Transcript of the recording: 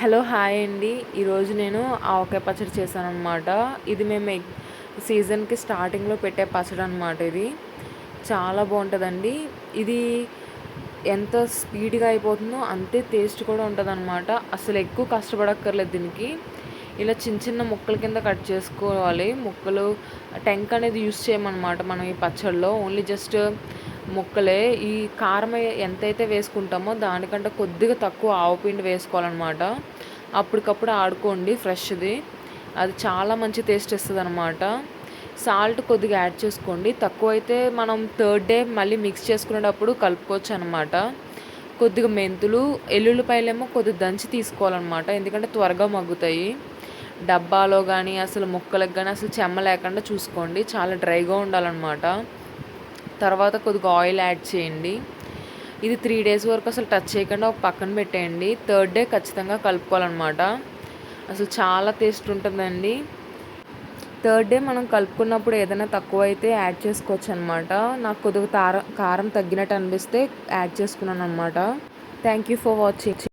Hello hi అండి. ఈరోజు నేను ఆవకాయ పచ్చడి చేశానన్నమాట. ఇది మేము సీజన్కి స్టార్టింగ్లో పెట్టే పచ్చడి అనమాట. ఇది చాలా బాగుంటుందండి. ఇది ఎంత స్పీడ్గా అయిపోతుందో అంతే టేస్ట్ కూడా ఉంటుందన్నమాట. అసలు ఎక్కువ కష్టపడక్కర్లేదు దీనికి. ఇలా చిన్న చిన్న ముక్కల కింద కట్ చేసుకోవాలి. ముక్కలు టెంక్ అనేది యూస్ చేయమన్నమాట మనం ఈ పచ్చడిలో. ఓన్లీ జస్ట్ ముక్కలే. ఈ కారం ఎంతైతే వేసుకుంటామో దానికంటే కొద్దిగా తక్కువ ఆవపిండి వేసుకోవాలన్నమాట. అప్పటికప్పుడు ఆడుకోండి ఫ్రెష్ది. అది చాలా మంచి టేస్ట్ ఇస్తుంది అనమాట. సాల్ట్ కొద్దిగా యాడ్ చేసుకోండి. తక్కువైతే మనం థర్డ్ డే మళ్ళీ మిక్స్ చేసుకునేటప్పుడు కలుపుకోవచ్చు అనమాట. కొద్దిగా మెంతులు, ఎల్లుల్లిపాయలేమో కొద్దిగా దంచి తీసుకోవాలన్నమాట. ఎందుకంటే త్వరగా మగ్గుతాయి. డబ్బాలో కానీ అసలు ముక్కలకు కానీ అసలు చెమ్మ లేకుండా చూసుకోండి. చాలా డ్రైగా ఉండాలన్నమాట. తర్వాత కొద్దిగా ఆయిల్ యాడ్ చేయండి. ఇది 3 డేస్ వరకు అసలు టచ్ చేయకుండా ఒక పక్కన పెట్టేయండి. థర్డ్ డే ఖచ్చితంగా కలుపుకోవాలన్నమాట. అసలు చాలా టేస్ట్ ఉంటుందండి. థర్డ్ డే మనం కలుపుకున్నప్పుడు ఏదైనా తక్కువ అయితే యాడ్ చేసుకోవచ్చు అనమాట. నాకు కొద్దిగా కారం తగ్గినట్టు అనిపిస్తే యాడ్ చేసుకున్నాను అనమాట. Thank you for watching.